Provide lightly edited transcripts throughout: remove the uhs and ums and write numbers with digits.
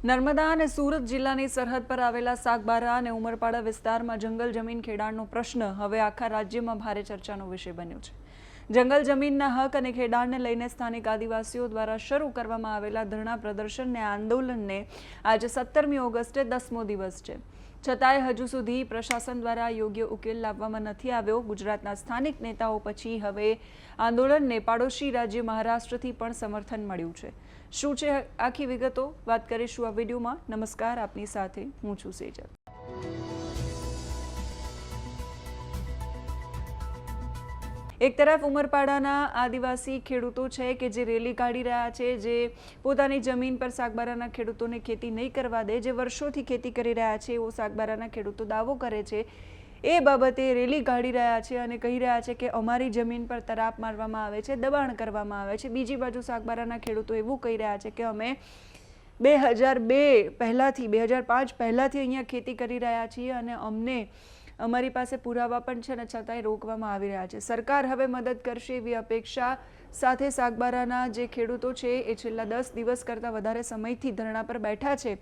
નર્મદા અને સુરત જિલ્લાની સરહદ પર આવેલા સાગબારા અને ઉમરપાડા વિસ્તારમાં જંગલ જમીન ખેડાણનો પ્રશ્ન હવે આખા રાજ્યમાં ભારે ચર્ચાનો વિષય બન્યો છે। જંગલ જમીનના હક અને ખેડાણને લઈને સ્થાનિક આદિવાસીઓ દ્વારા શરૂ કરવામાં આવેલા ધરણા પ્રદર્શનને આંદોલનને આજે 17મી ઓગસ્ટે 10મો દિવસ છે। છતાંય હજુ સુધી પ્રશાસન દ્વારા યોગ્ય ઉકેલ લાવવામાં નથી આવ્યો। ગુજરાતના સ્થાનિક નેતાઓ પછી હવે આંદોલનને પાડોશી રાજ્ય મહારાષ્ટ્રથી પણ સમર્થન મળ્યું છે। શું છે આખી વિગતો વાત કરીશું આ વિડીયોમાં। નમસ્કાર, આપની સાથે હું છું સેજલ। એક તરફ ઉમરપાડાના આદિવાસી ખેડૂતો છે કે જે રેલી કાઢી રહ્યા છે, જે પોતાની જમીન પર સાગબારાના ખેડૂતોને ખેતી નહીં કરવા દે, જે વર્ષોથી ખેતી કરી રહ્યા છે એવો સાગબારાના ખેડૂતો દાવો કરે છે। એ બાબતે રેલી કાઢી રહ્યા છે અને કહી રહ્યા છે કે અમારી જમીન પર તરાપ મારવામાં આવે છે, દબાણ કરવામાં આવે છે। બીજી બાજુ સાગબારાના ખેડૂતો એવું કહી રહ્યા છે કે અમે 2002 પહેલાંથી 2005 પહેલાંથી અહીંયા ખેતી કરી રહ્યા છીએ અને અમને અમારી પાસે પુરાવા પણ છે અને છતાંય રોકવામાં આવી રહ્યા છે। સરકાર હવે મદદ કરશે એવી અપેક્ષા સાથે સાગબારાના જે ખેડૂતો છે એ છેલ્લા 10 દિવસ કરતાં વધારે સમયથી ધરણા પર બેઠા છે।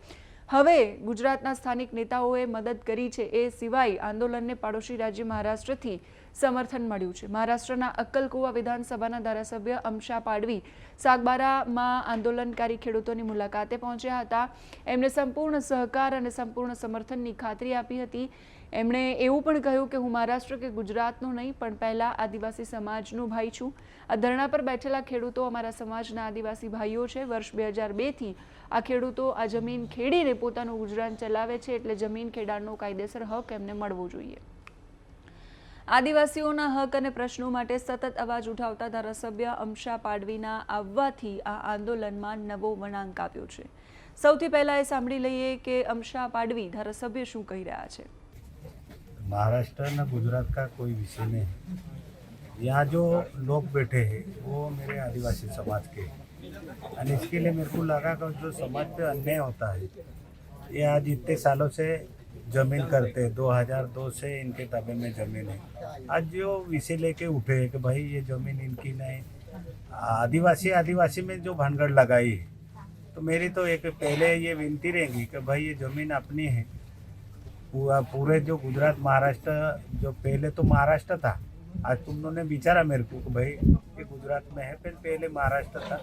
હવે ગુજરાતના સ્થાનિક નેતાઓએ મદદ કરી છે, એ સિવાય આંદોલનને પાડોશી રાજ્ય મહારાષ્ટ્રથી સમર્થન મળ્યું છે। મહારાષ્ટ્રના અક્કલકુવા વિધાનસભાના ધારાસભ્ય અમશા પાડવી સાગબારામાં આંદોલનકારી ખેડૂતોની મુલાકાતે પહોંચ્યા હતા। એમણે સંપૂર્ણ સહકાર અને સંપૂર્ણ સમર્થનની ખાતરી આપી હતી। એમણે એવું પણ કહ્યું કે હું મહારાષ્ટ્ર કે ગુજરાતનો નહીં પણ પહેલાં આદિવાસી સમાજનો ભાઈ છું। આ ધરણા પર બેઠેલા ખેડૂતો અમારા સમાજના આદિવાસી ભાઈઓ છે। વર્ષ 2002થી આ ખેડૂતો આ જમીન ખેડીને પોતાનું ગુજરાન ચલાવે છે, એટલે જમીન ખેડાણનો કાયદેસર હક એમને મળવો જોઈએ। આદિવાસીઓના હક અને પ્રશ્નો માટે સતત અવાજ ઉઠાવતા ધારાસભ્ય અમશા પાડવીના આવવાથી આ આંદોલનમાં નવો વળાંક આવ્યો છે। સૌથી પહેલા એ સાંભળી લઈએ કે અમશા પાડવી ધારાસભ્ય શું કહી રહ્યા છે। महाराष्ट्र न गुजरात का कोई विषय नहीं है। यहाँ जो लोग बैठे हैं वो मेरे आदिवासी समाज के हैं और इसके लिए मेरे को लगा कि जो समाज पे अन्याय होता है, ये आज इतने सालों से जमीन करते हैं, 2002 से इनके ताबे में ज़मीन है। आज जो विषय लेके उठे हैं कि भाई ये ज़मीन इनकी नहीं, आदिवासी में जो भानगढ़ लगाई है, तो मेरी तो एक पहले ये विनती रहेगी कि भाई ये ज़मीन अपनी है। पूरे जो गुजरात महाराष्ट्र, जो पहले तो महाराष्ट्र था, आज तुम लोगों ने विचारा मेरे को कि भाई ये गुजरात में है, फिर पहले महाराष्ट्र था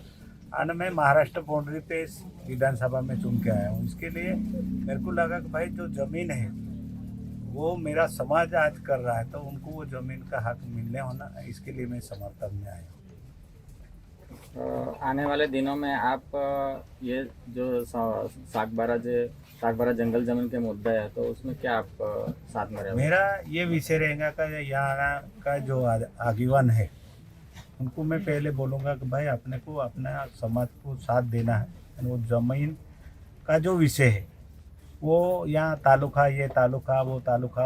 और मैं महाराष्ट्र बाउंड्री पे विधानसभा में चुन के आया हूँ। इसके लिए मेरे को लगा कि भाई जो ज़मीन है वो मेरा समाज आज कर रहा है, तो उनको वो ज़मीन का हक मिलने होना, इसके लिए मैं समर्थन में आया हूँ। आने वाले दिनों में आप ये जो सागबारा जंगल जमीन के मुद्दा है, तो उसमें क्या आप साथ में रहेंगे? मेरा ये विषय रहेगा कि यहाँ का जो आगीवान है उनको मैं पहले बोलूँगा कि भाई अपने को अपना समाज को साथ देना है। वो ज़मीन का जो विषय है वो यहाँ तालुका ये तालुका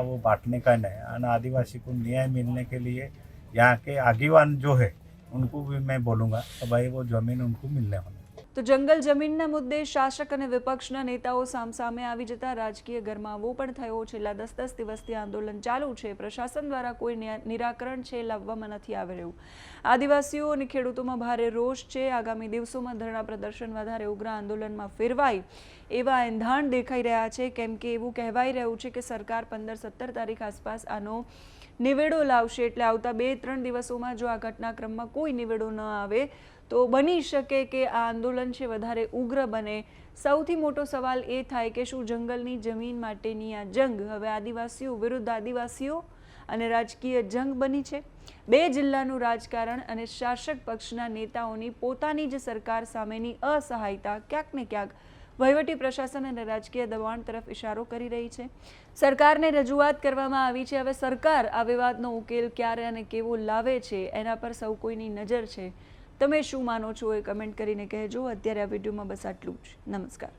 वो बांटने का नहीं है। आदिवासी को न्याय मिलने के लिए यहाँ के आगीवान जो है उनको भी मैं बोलूँगा कि भाई वो ज़मीन उनको मिलने होना। તો જંગલ જમીનના મુદ્દે શાસક અને વિપક્ષના નેતાઓ સામસામે આવી જતા રાજકીય ગરમાવો પણ થયો। છેલ્લા 10 દિવસથી આંદોલન ચાલુ છે। પ્રશાસન દ્વારા કોઈ નિરાકરણ છે લાવવામાં નથી આવી રહ્યું। આદિવાસીઓ અને ખેડૂતોમાં ભારે રોષ છે। આગામી દિવસોમાં ધરણા પ્રદર્શન વધારે ઉગ્ર આંદોલનમાં ફેરવાય એવા એંધાણ દેખાઈ રહ્યા છે, કેમ કે એવું કહેવાઈ રહ્યું છે કે સરકાર 15-17 તારીખ આસપાસ આનો નિવેડો લાવશે। એટલે આવતા 2-3 દિવસોમાં જો આ ઘટનાક્રમમાં કોઈ નિવેડો ન આવે તો બની શકે કે આ આંદોલન છે વધારે ઉગ્ર બને। સૌથી મોટો સવાલ એ થાય કે શું જંગલની જમીન માટેની આ જંગ હવે આદિવાસીઓ વિરુદ્ધ આદિવાસીઓ અને રાજકીય જંગ બની છે। બે જિલ્લાનું રાજકારણ અને શાસક પક્ષના નેતાઓની પોતાની જ સરકાર સામેની અસહાયતા ક્યાંક ને ક્યાંક વહીવટી પ્રશાસન અને રાજકીય દબાણ તરફ ઇશારો કરી રહી છે। સરકારને રજૂઆત કરવામાં આવી છે। હવે સરકાર આ વિવાદનો ઉકેલ ક્યારે અને કેવો લાવે છે એના પર સૌ કોઈની નજર છે। તમે શું માનો છો એ કમેન્ટ કરીને કહેજો। અત્યારે આ વિડીયોમાં બસ આટલું જ। નમસ્કાર।